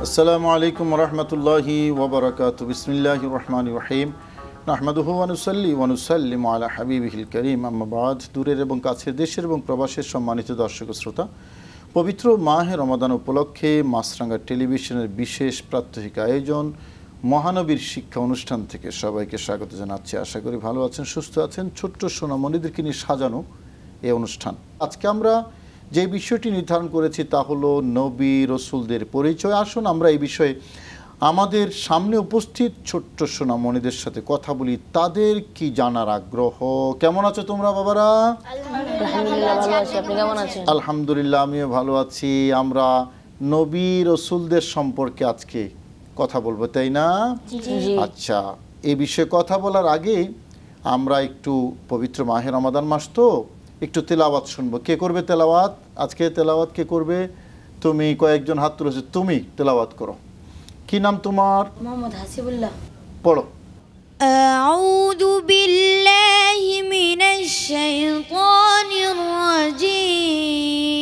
আসসালামু আলাইকুম রহমতুল্লাহি ওবরাকাতু বিসমিল্লাহির রহমানির রহিম নাহমাদুহু ওয়া নুসাল্লি ওয়া নুসাল্লিমু আলা হাবিবিহিল কারীম আম্মা বাদ। দূরের এবং কাছের, দেশের এবং প্রবাসের সম্মানিত দর্শক শ্রোতা, পবিত্র মাহে রমাদান উপলক্ষে মাছরাঙ্গা টেলিভিশনের বিশেষ প্রাত্যহিক আয়োজন মহানবীর শিক্ষা অনুষ্ঠান থেকে সবাইকে স্বাগত জানাচ্ছি। আশা করি ভালো আছেন, সুস্থ আছেন। ছোট্ট সোনামণিদেরকে নিয়ে সাজানো এই অনুষ্ঠান। আজকে আমরা যে বিষয়টি নির্ধারণ করেছি তা হলো নবী রসুলদের পরিচয়। আসুন আমরা এই বিষয়ে আমাদের সামনে উপস্থিত ছোট্ট সোনামণিদের সাথে কথা বলি, তাদের কি জানার আগ্রহ। কেমন আছো তোমরা বাবারা? আলহামদুলিল্লাহ, আমিও ভালো আছি। আমরা নবী রসুলদের সম্পর্কে আজকে কথা বলবো, তাই না? আচ্ছা, এই বিষয়ে কথা বলার আগে আমরা একটু পবিত্র মাহে রমাদান মাস তো একটু তেলাওয়াত শুনবো। কে করবে তেলাওয়াত? আজকে তেলাওয়াত কে করবে? তুমি, কয়েকজন হাত তুলেছে, তুমি তেলাওয়াত করো। কি নাম তোমার? মোহাম্মদ হাসিবুল্লাহ। পড়ো। আউযু বিল্লাহি মিনাশ শাইতানির রাজীম।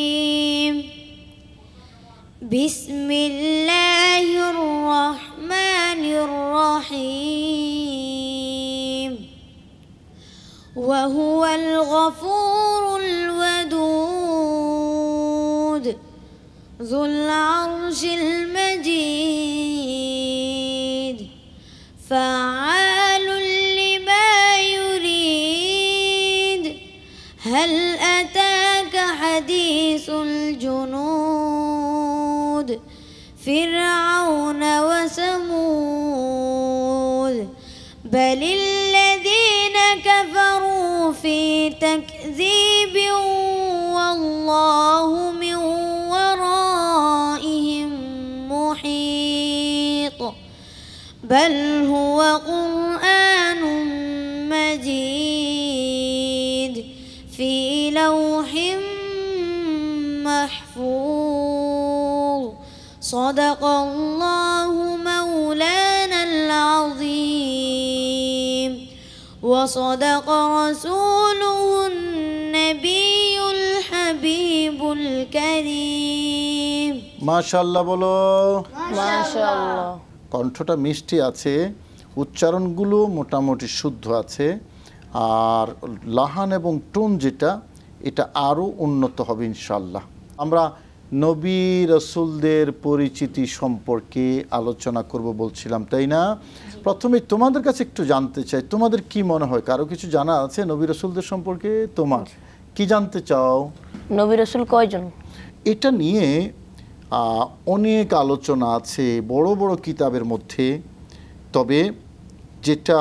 বিসমিল্লাহির রহমানির রহিম। ওয়া হুয়াল গফুরুল ওয়াদুদ যুল আরশিল মাজিদ ফাআলুল লিমা ইউরিদ। হাল আতাকা হাদিসুল জুনুদ ফিরআউনা ওয়া সামুদ বালিল লাযীনা কাফারু ফি তাকযীবিন ওয়াল্লাহু মিন ওয়ারাইহিম মুহীত। বাল হুয়া কুরআনুম মাজিদ ফি লাওহিম মাহফুজ। সাদাকাল্লাহু মাওলানাল আযীম ওয়া সাদাকা রাসূলুহুন নবিয়ুল হাবিবুল কারীম। মাশাআল্লাহ বলো। মাশাআল্লাহ। কণ্ঠটা মিষ্টি আছে, উচ্চারণগুলো মোটামুটি শুদ্ধ আছে, আর লাহান এবং টোন যেটা, এটা আরও উন্নত হবে ইনশাআল্লাহ। আমরা নবী রসুলদের পরিচিতি সম্পর্কে আলোচনা করব বলছিলাম, তাই না? প্রথমে তোমাদের কাছে একটু জানতে চাই, তোমাদের কি মনে হয়, কারো কিছু জানা আছে নবী রসুলদের সম্পর্কে? তোমার কি জানতে চাও? নবী রসুল কয়জন? এটা নিয়ে অনেক আলোচনা আছে বড় বড় কিতাবের মধ্যে। তবে যেটা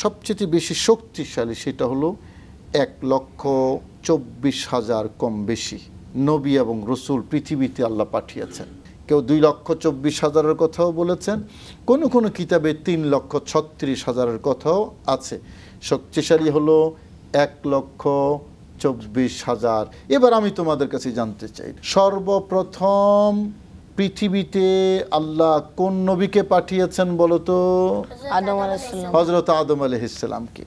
সবচেয়ে বেশি শক্তিশালী সেটা হলো 1,24,000 কম বেশি নবী এবং রসুল পৃথিবীতে আল্লাহ পাঠিয়েছেন। কেউ 2,24,000 কথাও বলেছেন, কোনো কোনো কিতাবে 3,36,000 কথাও আছে। শক্তিশালী হলো 1,24,000। এবার আমি তোমাদের কাছে জানতে চাই, সর্বপ্রথম পৃথিবীতে আল্লাহ কোন নবীকে পাঠিয়েছেন বলো তো? আদম আলাইহিস সালাম। হযরত আদম আলাইহিস সালামকে।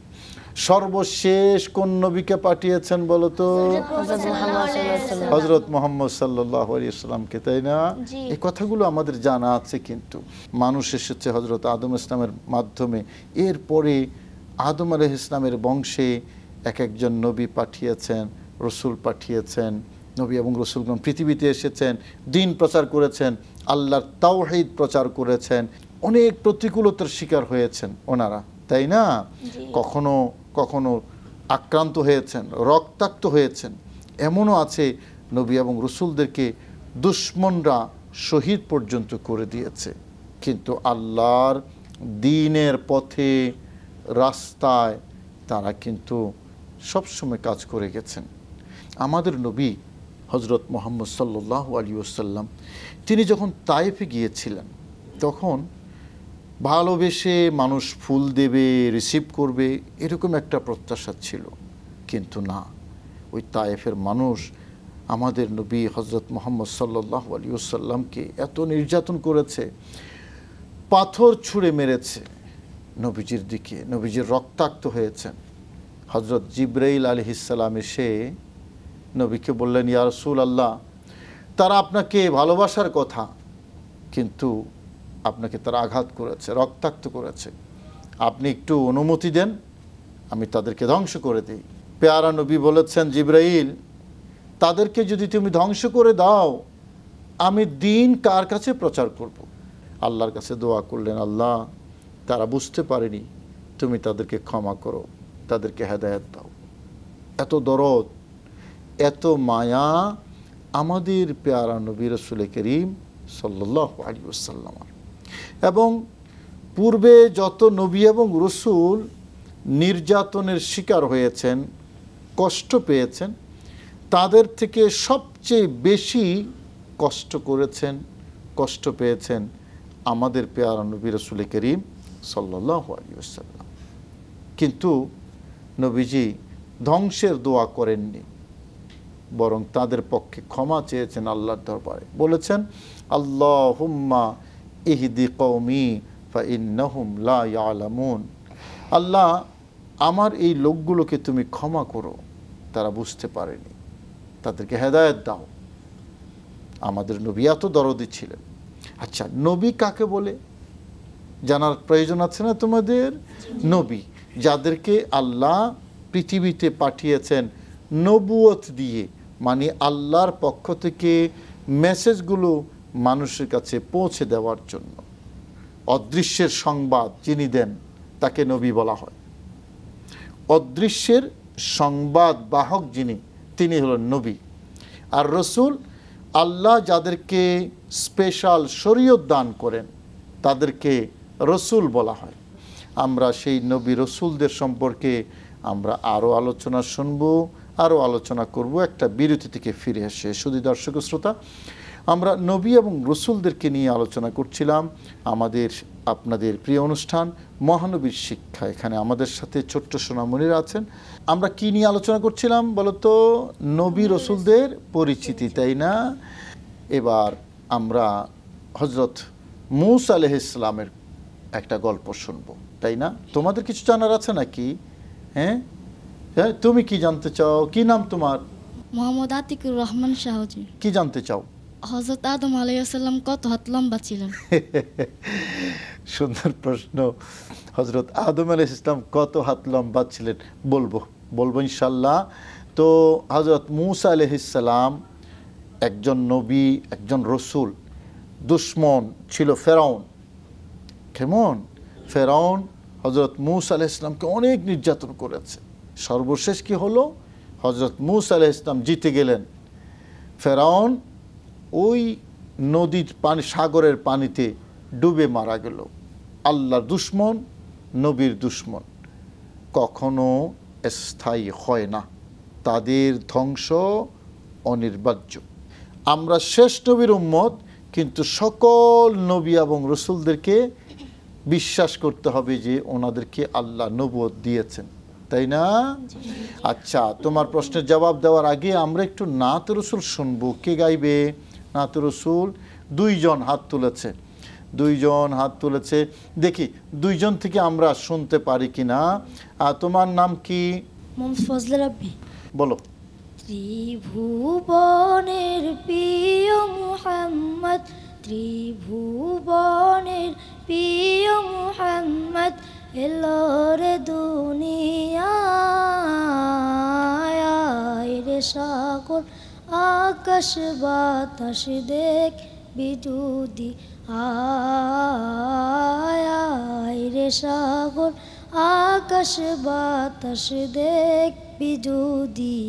সর্বশেষ কোন নবীকে পাঠিয়েছেন বলো তো? হযরত মুহাম্মদ সাল্লাল্লাহু আলাইহি ওয়াসাল্লামকে, তাই না? এই কথাগুলো আমাদের জানা আছে, কিন্তু মানুষ এসেছে হযরত আদম ইসলামের মাধ্যমে। এরপরে আদম আলাইহিস ইসলামের বংশে এক একজন নবী পাঠিয়েছেন, রসুল পাঠিয়েছেন। নবী এবং রসুলগণ পৃথিবীতে এসেছেন, দ্বীন প্রচার করেছেন, আল্লাহর তাওহীদ প্রচার করেছেন। অনেক প্রতিকূলতার শিকার হয়েছেন ওনারা, তাই না? কখনো কখনো আক্রান্ত হয়েছেন, রক্তাক্ত হয়েছেন। এমনও আছে নবী এবং রসুলদেরকে দুশমনরা শহীদ পর্যন্ত করে দিয়েছে, কিন্তু আল্লাহর দ্বীনের পথে, রাস্তায় তারা কিন্তু সবসময় কাজ করে গেছেন। আমাদের নবী হযরত মুহাম্মদ সাল্লাল্লাহু আলাইহি ওয়াসাল্লাম, তিনি যখন তায়েফে গিয়েছিলেন তখন ভালোবেসে মানুষ ফুল দেবে, রিসিভ করবে, এরকম একটা প্রত্যাশা ছিল। কিন্তু না, ওই তায়েফের মানুষ আমাদের নবী হযরত মুহাম্মদ সাল্লাল্লাহু আলাইহি ওয়াসাল্লামকে এত নির্যাতন করেছে, পাথর ছুঁড়ে মেরেছে নবীজির দিকে। নবীজি রক্তাক্ত হয়েছেন। হযরত জিবরাইল আলাইহিস সালাম এসে নবীকে বললেন, ইয়া রাসূলুল্লাহ, তারা আপনাকে ভালোবাসার কথা, কিন্তু আপনাকে তারা আঘাত করেছে, রক্তাক্ত করেছে, আপনি একটু অনুমতি দেন, আমি তাদেরকে ধ্বংস করে দিই। পেয়ারা নবী বলেছেন, জিবরাইল, তাদেরকে যদি তুমি ধ্বংস করে দাও, আমি দিন কার কাছে প্রচার করব? আল্লাহর কাছে দোয়া করলেন, আল্লাহ, তারা বুঝতে পারেনি, তুমি তাদেরকে ক্ষমা করো, তাদেরকে হেদায়েত দাও। এত দরদ, এত মায়া আমাদের পেয়ারা নবী রাসূল করিম সাল্লাল্লাহু আলাইহি ওয়াসাল্লাম। এবং পূর্বে যত নবী এবং রসুল নির্যাতনের শিকার হয়েছেন, কষ্ট পেয়েছেন, তাদের থেকে সবচেয়ে বেশি কষ্ট পেয়েছেন আমাদের পেয়ারা নবী রাসূল করিম সাল্লাল্লাহু আলাইহি ওয়াসাল্লাম। কিন্তু নবীজি ধ্বংসের দোয়া করেননি, বরং তাদের পক্ষে ক্ষমা চেয়েছেন আল্লাহর দরবারে। বলেছেন, আল্লাহুম্মা ইহদি কওমি ফাইন্নাহুম লা ইয়ালামুন। আল্লাহ, আমার এই লোকগুলোকে তুমি ক্ষমা করো, তারা বুঝতে পারেনি, তাদেরকে হেদায়েত দাও। আমাদের নবী এত দরদি ছিলেন। আচ্ছা, নবী কাকে বলে জানার প্রয়োজন আছে না তোমাদের? নবী যাদেরকে আল্লাহ পৃথিবীতে পাঠিয়েছেন নবুয়ত দিয়ে, মানে আল্লাহর পক্ষ থেকে মেসেজগুলো মানুষের কাছে পৌঁছে দেওয়ার জন্য। অদৃশ্যের সংবাদ যিনি দেন তাকে নবী বলা হয়। অদৃশ্যের সংবাদ বাহক যিনি, তিনি হলেন নবী। আর রসুল, আল্লাহ যাদেরকে স্পেশাল শরীয়ত দান করেন তাদেরকে রসুল বলা হয়। আমরা সেই নবী রসুলদের সম্পর্কে আমরা আরও আলোচনা শুনব, আরও আলোচনা করব একটা বিরতি থেকে ফিরে এসে। শুধু দর্শক শ্রোতা, আমরা নবী এবং রসুলদেরকে নিয়ে আলোচনা করছিলাম আমাদের আপনাদের প্রিয় অনুষ্ঠান মহানবীর শিক্ষা। এখানে আমাদের সাথে ছোট্ট সোনামণিরা আছেন। আমরা কি নিয়ে আলোচনা করছিলাম বলতো? নবী রসুলদের পরিচিতি, তাই না? এবার আমরা হজরত মূসা আলাইহিস সালামের একটা গল্প শুনব, তাই না? তোমাদের কিছু জানার আছে নাকি? হ্যাঁ, তুমি কি জানতে চাও? কি নাম তোমার? মোহাম্মদ আতিকুর রহমান শাহজি। কি জানতে চাও? হযরত আদম আলাইহিস সালাম কত হাত লম্বা ছিলেন? সুন্দর প্রশ্ন। হযরত আদম আলাইহিস সালাম কত হাত লম্বা ছিলেন বলবো ইনশাআল্লাহ। তো হযরত মূসা আলাইহিস সালাম একজন নবী, একজন রসুল। দুশমন ছিল ফেরাউন। কেমন? ফেরাউন হযরত মূসা আলাইহিস সালামকে অনেক নির্যাতন করেছে। সর্বশেষ কি হলো? হযরত মূসা আলাইহিস সালাম জিতে গেলেন। ফেরাউন ওই নদীর পানি, সাগরের পানিতে ডুবে মারা গেল। আল্লাহর দুশমন, নবীর দুশমন কখনো স্থায়ী হয় না, তাদের ধ্বংস অনিবার্য। আমরা শেষ নবীর উম্মত, কিন্তু সকল নবী এবং রসুলদেরকে বিশ্বাস করতে হবে যে ওনাদেরকে আল্লাহ নবুয়ত দিয়েছেন, তাই না? আচ্ছা, তোমার প্রশ্নের জবাব দেওয়ার আগে আমরা একটু নাত রসুল শুনবো। কে গাইবে নাত রসুল? দুইজন হাত তুলেছে। দেখি দুইজন থেকে আমরা শুনতে পারি কিনা। তোমার নাম কি? মোহাম্মদ ফজলে রাব্বি। বলো। ত্রিভুবনের প্রিয় মুহাম্মদ, ত্রিভুবনের প্রিয় মুহাম্মদ, এলো রে দুনিয়ায়। রে সাগর আকাশ বাতাস দেখবি যদি, আয় রে সাগর আকাশ বাতাস দেখবি যদি।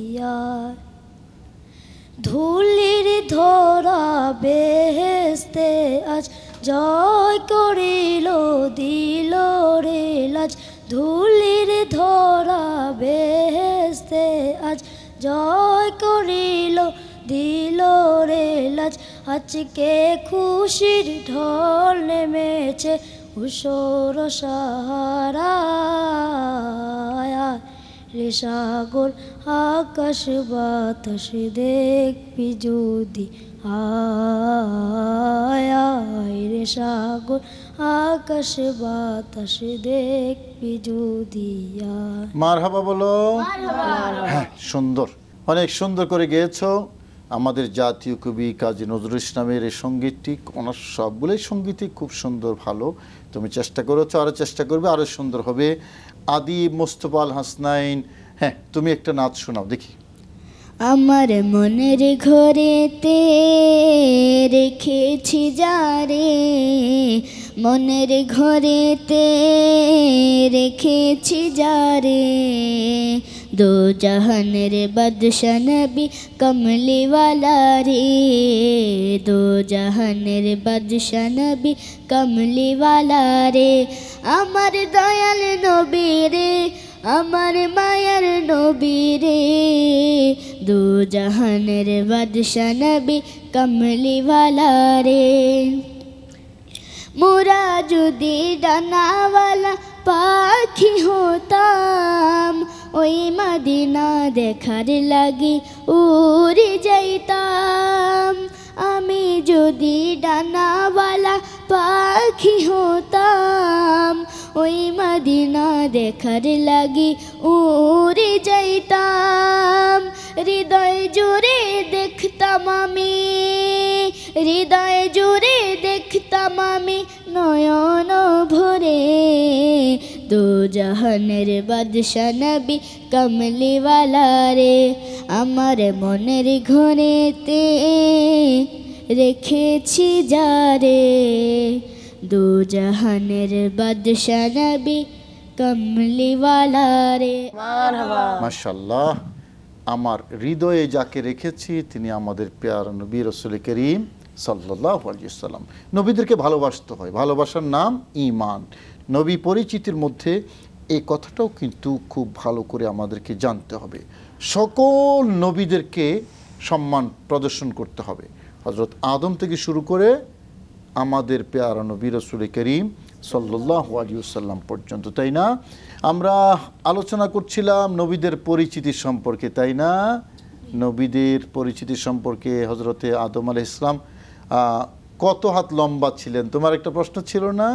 ধুলির ধরা বেহেশতে আজ জয় করিল দিল রে লাজ। ধুলির ধরা বেহেশতে আজ জয় করিল দিল রে লাজ। আজকে খুশির ঢল নেমেছে উষর সাহারায়। রে সাগর আকাশ বাতাস দেখবি যদি, আয় রে সাগর আকাশ বাতাস দেখবি যদি। মারহাবা বলো। হ্যাঁ, সুন্দর, অনেক সুন্দর করে গেয়েছো। আমাদের জাতীয় কবি কাজী নজরুল ইসলামের এই সঙ্গীতটি, ওনার সবগুলোই সঙ্গীতই খুব সুন্দর, ভালো। তুমি চেষ্টা করেছো, আরও চেষ্টা করবে, আরও সুন্দর হবে। আদি মোস্তফা আল হাসনাইন, হ্যাঁ তুমি একটা নাচ শোনাও দেখি। আমার মনের ঘরেতে রেখেছি যারে, মনের ঘরেতে রেখেছি যারে, দো জাহানের বাদশা নবী কমলিওয়ালা রে, দো জাহানের বাদশা নবী কমলিওয়ালা রে, আমার দয়াল নবী রে, আমার মায়ার নবী রে, দো জাহানের বাদশা নবী কমলিওয়ালা রে। মোরা যদি ডানাওয়ালা পাখি হতাম, ওই মদিনা দেখার লাগি উড়ে যাইতাম। আমি যদি ডানাওয়ালা পাখি হতাম, ওই মদিনা দেখার লাগি উড়ে যাইতাম। হৃদয় জুড়ে দেখতাম আমি, হৃদয় জুড়ে দেখতাম আমি নয়ন ভরে, দো জাহানের বাদশা নবী কমলিওয়ালা রে, আমার মনের ঘরেতে রেখেছি যারে, দো জাহানের বাদশা নবী কমলিওয়ালা রে। মারহাবা। মাশাআল্লাহ, আমার হৃদয়ে যাকে রেখেছি তিনি আমাদের পেয়ারা নবী রাসূল করিম সাল্লাল্লাহু আলাইহি ওয়াসাল্লাম। নবীদেরকে ভালোবাসতে হয়, ভালোবাসার নাম ঈমান। নবী পরিচিতির মধ্যে এই কথাটাও কিন্তু খুব ভালো করে আমাদেরকে জানতে হবে। সকল নবীদেরকে সম্মান প্রদর্শন করতে হবে, হযরত আদম থেকে শুরু করে আমাদের পেয়ারা নবী রাসূল করিম সাল্লাল্লাহু আলাইহি ওয়াসাল্লাম পর্যন্ত, তাই না? আমরা আলোচনা করছিলাম নবীদের পরিচিতি সম্পর্কে, তাই না? নবীদের পরিচিতি সম্পর্কে হযরতে আদম আলাইহিস সালাম কত হাত লম্বা ছিলেন? তোমার একটা প্রশ্ন ছিল না?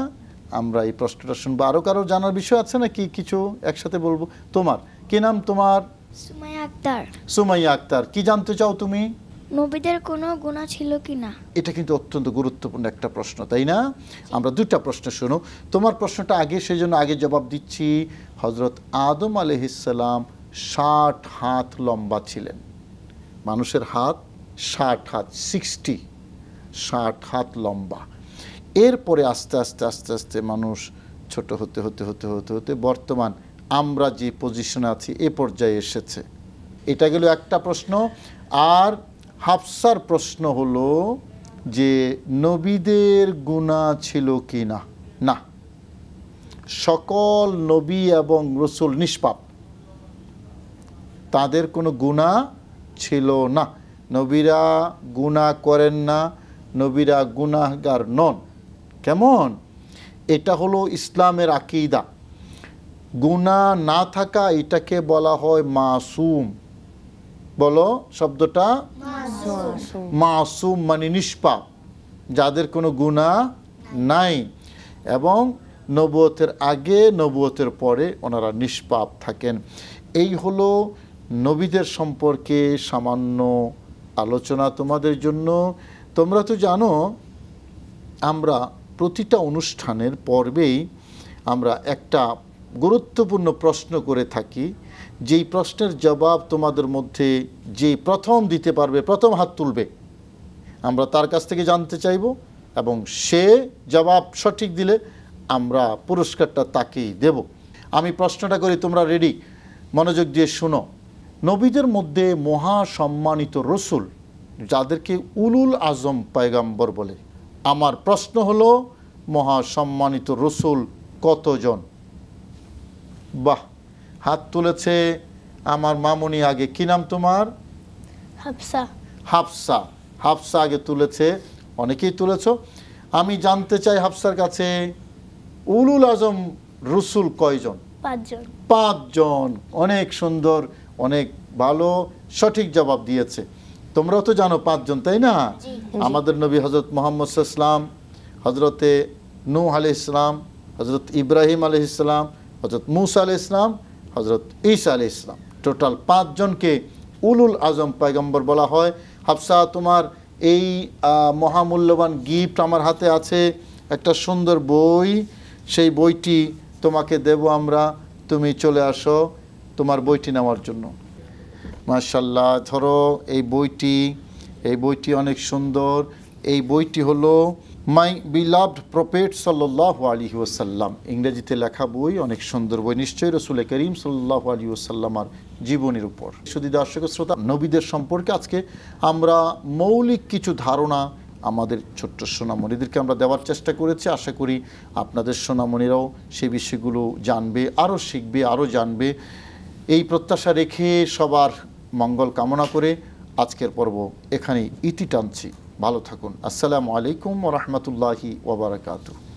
আমরা এই প্রশ্নটা শুনবো। আরও কারো জানার বিষয় আছে নাকি? কিছু একসাথে বলবো। তোমার কি নাম? তোমার? সুমাইয়া আক্তার। সুমাইয়া আক্তার, কি জানতে চাও তুমি? নবীদের কোনো গুনাহ ছিল কি না? এটা কিন্তু অত্যন্ত গুরুত্বপূর্ণ একটা প্রশ্ন, তাই না? আমরা দুটা প্রশ্ন শুনো। তোমার প্রশ্নটা আগে, সেই জন্য আগে জবাব দিচ্ছি। হযরত আদম আলাইহিস সালাম 60 হাত লম্বা ছিলেন। মানুষের হাত 60 হাত, 60 হাত লম্বা। এরপরে আস্তে আস্তে আস্তে আস্তে মানুষ ছোট হতে হতে হতে হতে হতে বর্তমান আমরা যে পজিশনে আছি এ পর্যায়ে এসেছে। এটা গেল একটা প্রশ্ন। আর হাফসার প্রশ্ন হলো যে নবীদের গুনাহ ছিল কি না? না, সকল নবী এবং রসুল নিষ্পাপ, তাদের কোনো গুনাহ ছিল না। নবীরা গুনাহ করেন না, নবীরা গুনাহগার নন। কেমন? এটা হলো ইসলামের আকীদা। গুনাহ না থাকা এটাকে বলা হয় মাসুম। বলো শব্দটা। মাসুম মানে নিষ্পাপ, যাদের কোনো গুনাহ নাই, এবং নবুয়তের আগে নবুয়তের পরে ওনারা নিষ্পাপ থাকেন। এই হলো নবীদের সম্পর্কে সামান্য আলোচনা তোমাদের জন্য। তোমরা তো জানো আমরা প্রতিটা অনুষ্ঠানের পর্বেই আমরা একটা গুরুত্বপূর্ণ প্রশ্ন করে থাকি। যেই প্রশ্নের জবাব তোমাদের মধ্যে যে প্রথম দিতে পারবে, প্রথম হাত তুলবে, আমরা তার কাছ থেকে জানতে চাইব, এবং সে জবাব সঠিক দিলে আমরা পুরস্কারটা তাকেই দেব। আমি প্রশ্নটা করি, তোমরা রেডি? মনোযোগ দিয়ে শোনো। নবীদের মধ্যে মহা সম্মানিত রসুল, যাদেরকে উলুল আজম পয়গম্বর বলে, আমার প্রশ্ন হলো মহা সম্মানিত রসুল কতজন? বাহ, হাত তুলেছে আমার মামুনি আগে। কি নাম তোমার? হাফসা। হাফসা। হাফসা আগে তুলেছে, অনেকেই তুলেছ। আমি জানতে চাই হাফসার কাছে উলুল আজম রসুল কয়জন? 5 জন। 5 জন। অনেক সুন্দর, অনেক ভালো, সঠিক জবাব দিয়েছে। তোমরাও তো জানো 5 জন, তাই না? আমাদের নবী হযরত মুহাম্মদ সাল্লাল্লাহু আলাইহি ওয়াসাল্লাম, হযরতে নূহ আলাইহিস সালাম, হযরত ইব্রাহিম আলাইহিস সালাম, হযরত মূসা আলাইহিস সালাম, হযরত ঈসা আলাইহিস সালাম, টোটাল 5 জনকে উলুল আজম পয়গম্বর বলা হয়। হাফসা, তোমার এই মহামূল্যবান গিফট আমার হাতে আছে, একটা সুন্দর বই, সেই বইটি তোমাকে দেব আমরা, তুমি চলে আসো তোমার বইটি নেওয়ার জন্য। মাশাআল্লাহ, ধরো এই বইটি অনেক সুন্দর। এই বইটি হলো মাই বিলাভড প্রফেট সাল্লাল্লাহু আলাইহি ওয়াসাল্লাম, ইংরেজিতে লেখা বই, অনেক সুন্দর বই, নিশ্চয়ই রাসূল করিম সাল্লাল্লাহু আলাইহি ওয়াসাল্লামের জীবনীর উপর। শুধু দর্শক শ্রোতা, নবীদের সম্পর্কে আজকে আমরা মৌলিক কিছু ধারণা আমাদের ছোট্ট সোনামণিদেরকে আমরা দেওয়ার চেষ্টা করেছি। আশা করি আপনাদের সোনামণিরাও সেই বিষয়গুলো জানবে, আরও শিখবে, আরও জানবে। এই প্রত্যাশা রেখে সবার মঙ্গল কামনা করে আজকের পর্ব এখানেই ইতি টানছি। ভালো থাকুন। আসসালামু আলাইকুম ওয়া রাহমাতুল্লাহি ওয়া বারাকাতুহু।